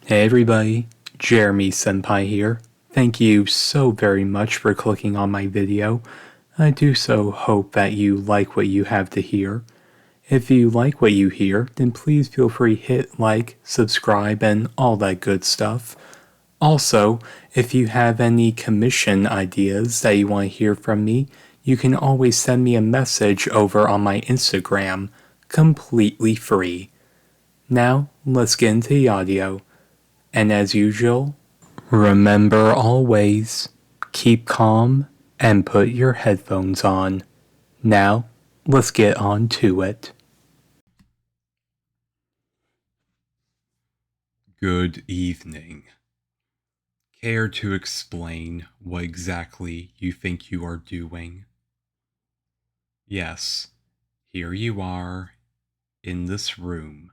Hey everybody, Jeremy Senpai here. Thank you so very much for clicking on my video. I do so hope that you like what you have to hear. If you like what you hear, then please feel free to hit like, subscribe, and all that good stuff. Also, if you have any commission ideas that you want to hear from me, you can always send me a message over on my Instagram, completely free. Now, let's get into the audio. And as usual, remember always, keep calm and put your headphones on. Now, let's get on to it. Good evening. Care to explain what exactly you think you are doing? Yes, here you are in this room,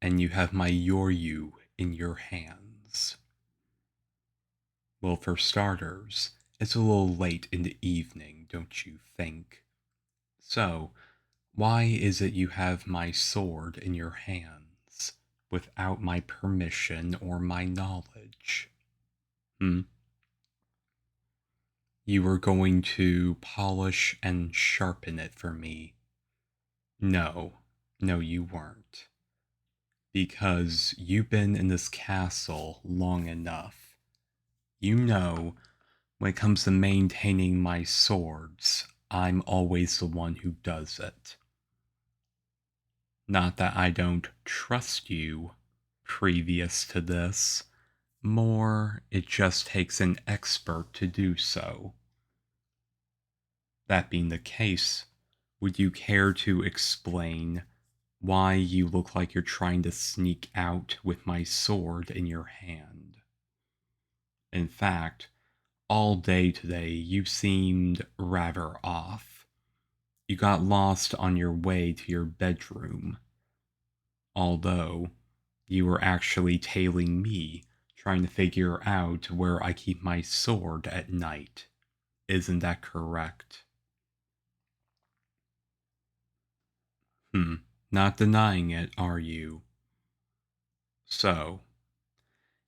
and you have my Yoryu in your hands. Well, for starters, it's a little late in the evening, don't you think? So, why is it you have my sword in your hands without my permission or my knowledge? Hmm? You were going to polish and sharpen it for me. No, you weren't. Because you've been in this castle long enough. You know, when it comes to maintaining my swords, I'm always the one who does it. Not that I don't trust you previous to this, more it just takes an expert to do so. That being the case, would you care to explain why you look like you're trying to sneak out with my sword in your hand? In fact, all day today you seemed rather off. You got lost on your way to your bedroom. Although, you were actually tailing me, trying to figure out where I keep my sword at night. Isn't that correct? Not denying it, are you? So,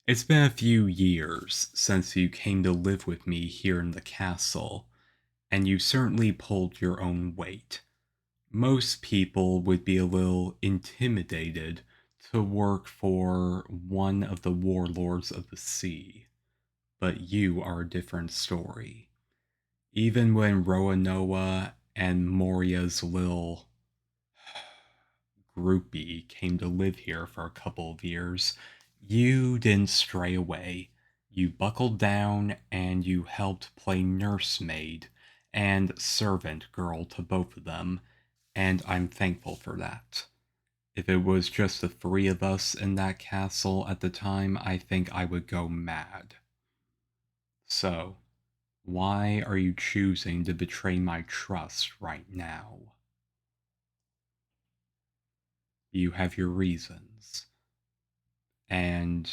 it's been a few years since you came to live with me here in the castle, and you certainly pulled your own weight. Most people would be a little intimidated to work for one of the warlords of the sea, but you are a different story. Even when Roronoa and Moria's little groupie came to live here for a couple of years, you didn't stray away. You buckled down and you helped play nursemaid and servant girl to both of them, and I'm thankful for that. If it was just the three of us in that castle at the time, I think I would go mad. So, why are you choosing to betray my trust right now? You have your reasons, and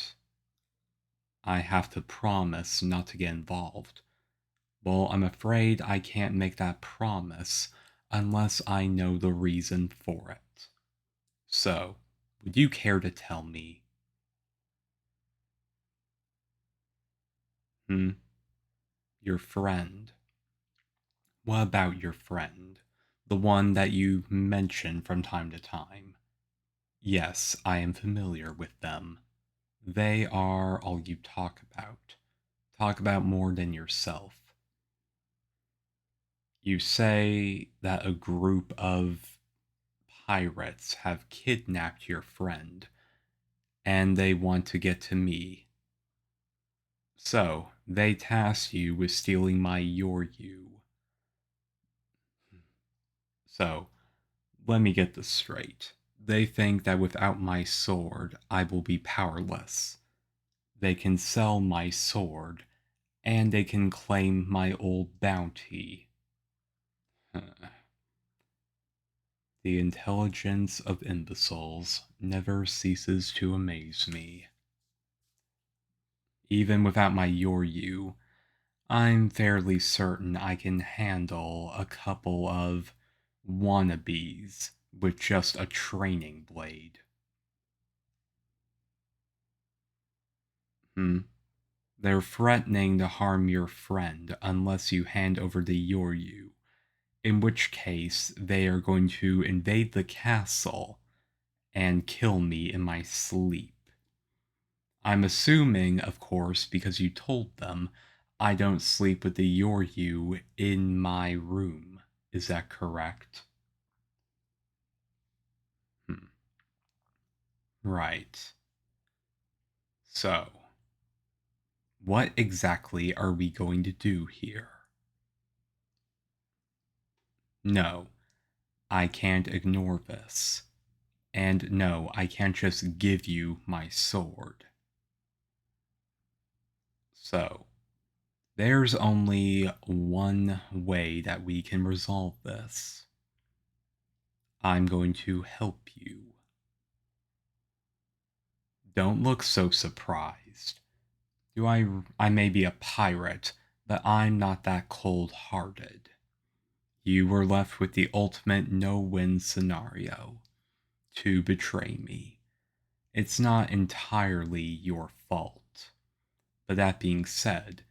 I have to promise not to get involved. Well, I'm afraid I can't make that promise unless I know the reason for it. So, would you care to tell me? Your friend. What about your friend? The one that you mention from time to time. Yes, I am familiar with them. They are all you talk about. Talk about more than yourself. You say that a group of pirates have kidnapped your friend, and they want to get to me. So, they tasked you with stealing my Yoryu. So, let me get this straight. They think that without my sword, I will be powerless. They can sell my sword, and they can claim my old bounty. The intelligence of imbeciles never ceases to amaze me. Even without my Yoryu, I'm fairly certain I can handle a couple of wannabes with just a training blade. Hmm. They're threatening to harm your friend unless you hand over the Yoryu, in which case they are going to invade the castle and kill me in my sleep. I'm assuming, of course, because you told them, I don't sleep with the Yoryu in my room. Is that correct? Hmm. Right. So, what exactly are we going to do here? No, I can't ignore this. And no, I can't just give you my sword. So, there's only one way that we can resolve this. I'm going to help you. Don't look so surprised. I may be a pirate, but I'm not that cold-hearted. You were left with the ultimate no-win scenario, to betray me. It's not entirely your fault. But that being said,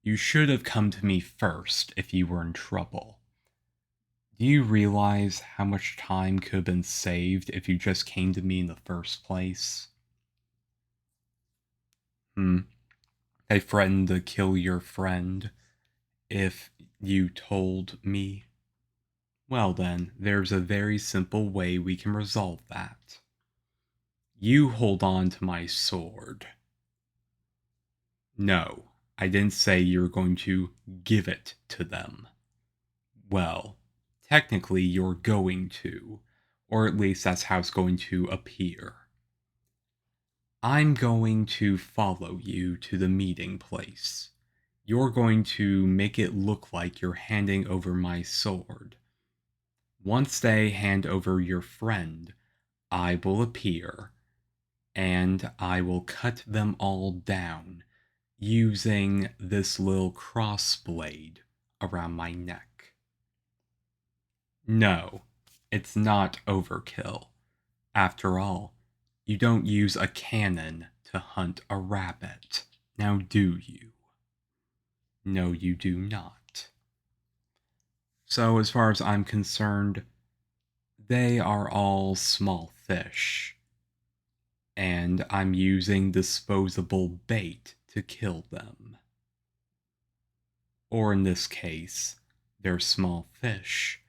you should have come to me first if you were in trouble. Do you realize how much time could have been saved if you just came to me in the first place? Hmm. They threatened to kill your friend if you told me. Well then, there's a very simple way we can resolve that. You hold on to my sword. No, I didn't say you're going to give it to them. Well, technically you're going to, or at least that's how it's going to appear. I'm going to follow you to the meeting place. You're going to make it look like you're handing over my sword. Once they hand over your friend, I will appear, and I will cut them all down using this little crossblade around my neck. No, it's not overkill. After all, you don't use a cannon to hunt a rabbit. Now do you? No, you do not. So, as far as I'm concerned, they are all small fish. And I'm using disposable bait to kill them. Or in this case, they're small fish,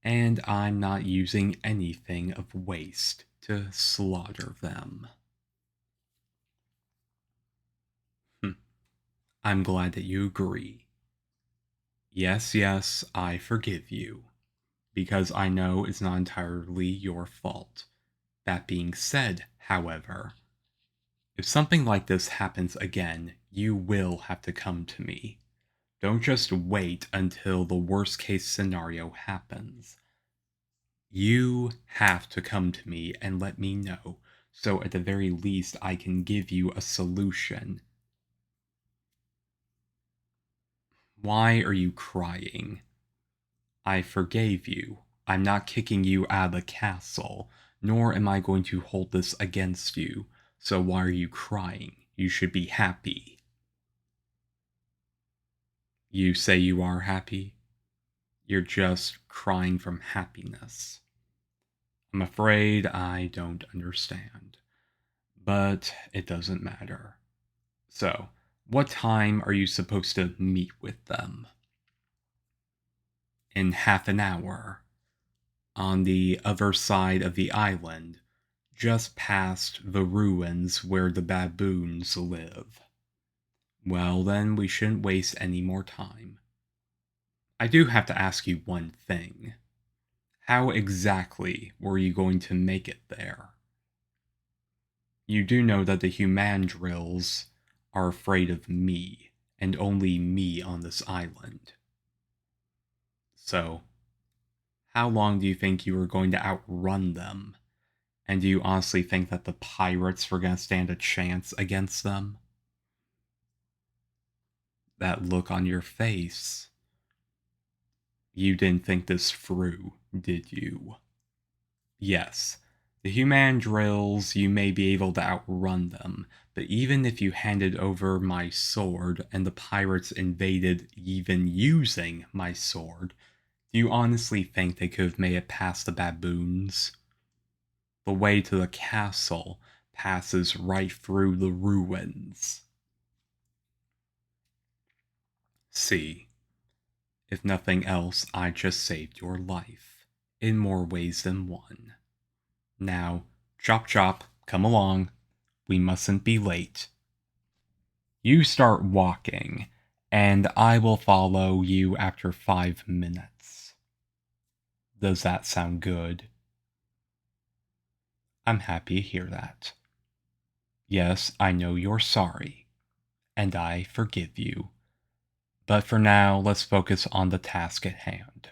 and I'm not using anything of waste to slaughter them. I'm glad that you agree. Yes, yes, I forgive you, because I know it's not entirely your fault. That being said, however, if something like this happens again, you will have to come to me. Don't just wait until the worst case scenario happens. You have to come to me and let me know, so at the very least I can give you a solution. Why are you crying? I forgave you. I'm not kicking you out of the castle, nor am I going to hold this against you. So why are you crying? You should be happy. You say you are happy? You're just crying from happiness. I'm afraid I don't understand. But it doesn't matter. So, what time are you supposed to meet with them? In half an hour. On the other side of the island, just past the ruins where the baboons live. Well, then we shouldn't waste any more time. I do have to ask you one thing. How exactly were you going to make it there? You do know that the humandrills are afraid of me, and only me on this island. So, how long do you think you were going to outrun them? And do you honestly think that the pirates were going to stand a chance against them? That look on your face. You didn't think this through, did you? Yes, The human drills, you may be able to outrun them, but even if you handed over my sword and the pirates invaded even using my sword, do you honestly think they could have made it past the baboons? The way to the castle passes right through the ruins. See, if nothing else, I just saved your life, in more ways than one. Now, Chop Chop, come along. We mustn't be late. You start walking, and I will follow you after 5 minutes. Does that sound good? I'm happy to hear that. Yes, I know you're sorry, and I forgive you. But for now, let's focus on the task at hand.